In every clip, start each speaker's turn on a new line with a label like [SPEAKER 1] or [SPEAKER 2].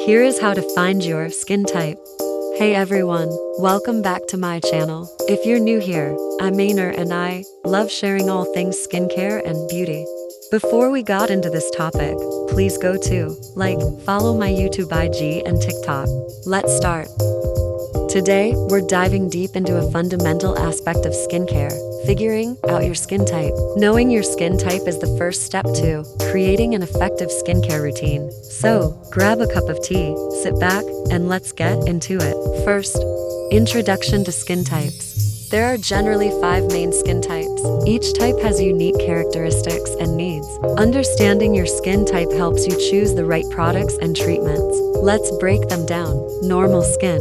[SPEAKER 1] Here is how to find your skin type. Hey everyone, welcome back to my channel. If you're new here, I'm Maynor and I love sharing all things skincare and beauty. Before we got into this topic, please go to follow my YouTube IG and TikTok. Let's start. Today, we're diving deep into a fundamental aspect of skincare, figuring out your skin type. Knowing your skin type is the first step to creating an effective skincare routine. So, grab a cup of tea, sit back, and let's get into it. First, introduction to skin types. There are generally 5 main skin types. Each type has unique characteristics and needs. Understanding your skin type helps you choose the right products and treatments. Let's break them down. Normal skin.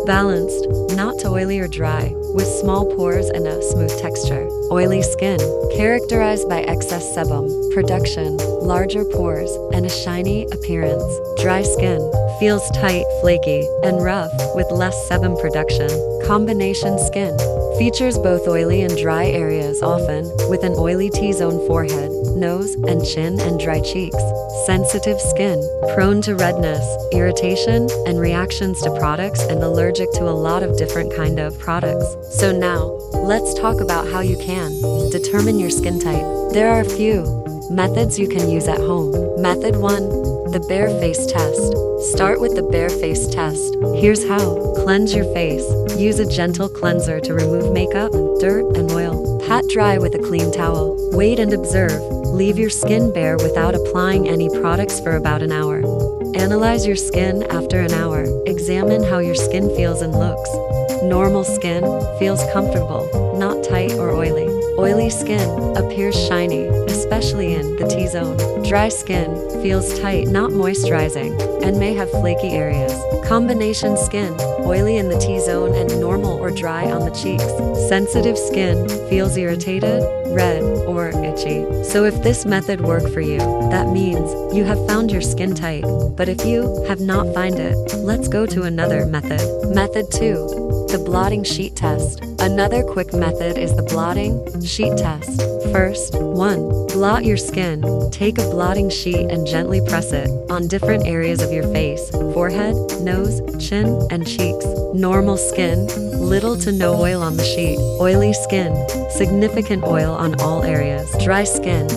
[SPEAKER 1] Balanced, not too oily or dry, with small pores and a smooth texture. Oily skin, characterized by excess sebum production, larger pores, and a shiny appearance. Dry skin, feels tight, flaky, and rough, with less sebum production. Combination skin, features both oily and dry areas often, with an oily T-zone forehead, nose, and chin, and dry cheeks. Sensitive skin, prone to redness, irritation, and reactions to products, and allergic to a lot of different kind of products. So now, let's talk about how you can determine your skin type. There are a few methods you can use at home. Method 1, the bare face test. Start with the bare face test. Here's how. Cleanse your face. Use a gentle cleanser to remove makeup, dirt, and oil. Pat dry with a clean towel. Wait and observe. Leave your skin bare without applying any products for about an hour. Analyze your skin after an hour. Examine how your skin feels and looks. Normal skin feels comfortable, not tight or oily. Oily skin appears shiny, especially in the T-zone. Dry skin feels tight, not moisturizing, and may have flaky areas. Combination skin, oily in the T-zone and normal or dry on the cheeks. Sensitive skin feels irritated, red, or itchy. So if this method worked for you, that means you have found your skin type. But if you have not found it, let's go to another method. Method 2, the blotting sheet test. Another quick method is the blotting sheet test. First, 1. Blot your skin. Take a blotting sheet and gently press it on different areas of your face, forehead, nose, chin, and cheeks. Normal skin, little to no oil on the sheet. Oily skin, significant oil on all areas. Dry skin,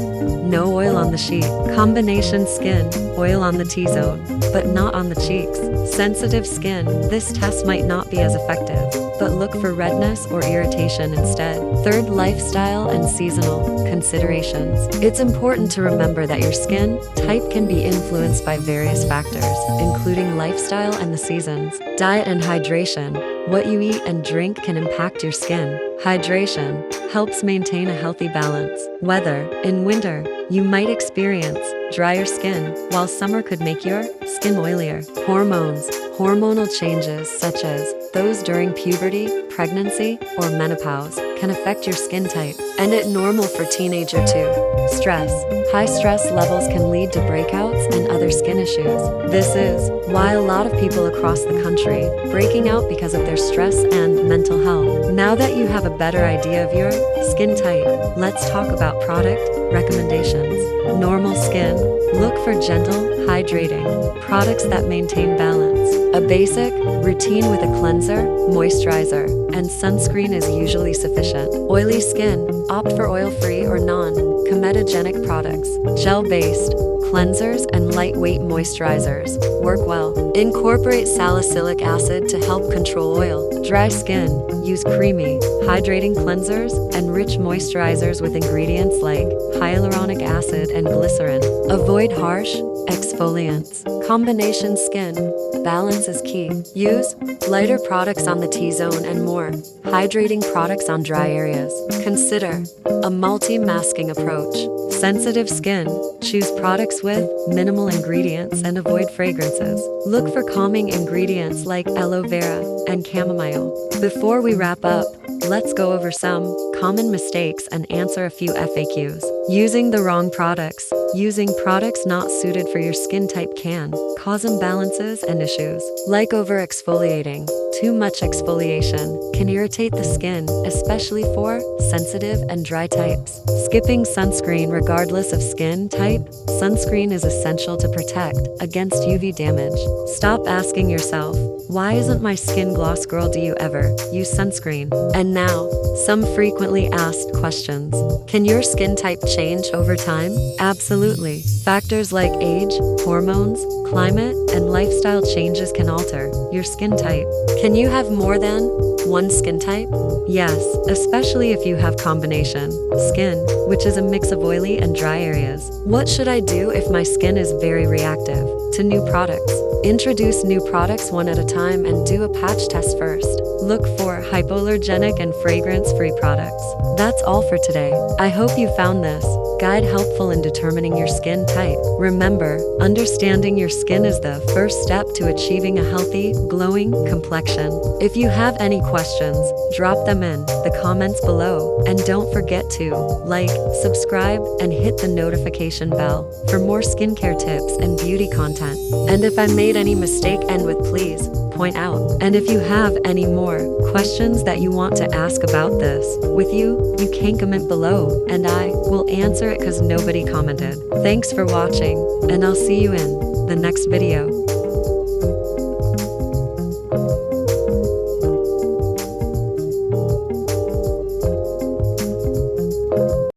[SPEAKER 1] no oil on the sheet. Combination skin, oil on the T-zone, but not on the cheeks. Sensitive skin, this test might not be as effective, but look for redness or irritation instead. Third, lifestyle and seasonal considerations. It's important to remember that your skin type can be influenced by various factors, including lifestyle and the seasons. Diet and hydration. What you eat and drink can impact your skin. Hydration helps maintain a healthy balance. Weather. In winter, you might experience drier skin, while summer could make your skin oilier. Hormones. Hormonal changes, such as those during puberty, pregnancy, or menopause, can affect your skin type, and it's normal for teenager too. Stress. High stress levels can lead to breakouts and other skin issues. This is why a lot of people across the country breaking out because of their stress and mental health. Now that you have a better idea of your skin type, let's talk about product recommendations. Normal skin. Look for gentle, hydrating products that maintain balance. A basic routine with a cleanser, moisturizer, and sunscreen is usually sufficient. Oily skin. Opt for oil-free or non-comedogenic products. Gel-based cleansers and lightweight moisturizers work well. Incorporate salicylic acid to help control oil. Dry skin. Use creamy, hydrating cleansers and rich moisturizers with ingredients like hyaluronic acid and glycerin. Avoid harsh exfoliants. Combination skin. Balance is key. Use lighter products on the T-zone and more hydrating products on dry areas. Consider a multi-masking approach. Sensitive skin. Choose products with minimal ingredients and avoid fragrances. Look for calming ingredients like aloe vera and chamomile. Before we wrap up, let's go over some common mistakes and answer a few FAQs. Using the wrong products. Using products not suited for your skin type can cause imbalances and issues, like over-exfoliating Too much exfoliation can irritate the skin, especially for sensitive and dry types. Skipping sunscreen regardless of skin type. Sunscreen is essential to protect against UV damage. Stop asking yourself, why isn't my skin gloss girl? Do you ever use sunscreen? And now, some frequently asked questions. Can your skin type change over time? Absolutely. Factors like age, hormones, climate, and lifestyle changes can alter your skin type. Can you have more than one skin type? Yes, especially if you have combination skin, which is a mix of oily and dry areas. What should I do if my skin is very reactive to new products? Introduce new products one at a time and do a patch test first. Look for hypoallergenic and fragrance-free products. That's all for today. I hope you found this guide helpful in determining your skin type. Remember, understanding your skin is the first step to achieving a healthy, glowing complexion. If you have any questions, drop them in the comments below. And don't forget to like, subscribe, and hit the notification bell for more skincare tips and beauty content. And if I made any mistake, end with please point out. And if you have any more questions that you want to ask about this with you can comment below and I will answer it because nobody commented. Thanks for watching, and I'll see you in the next video.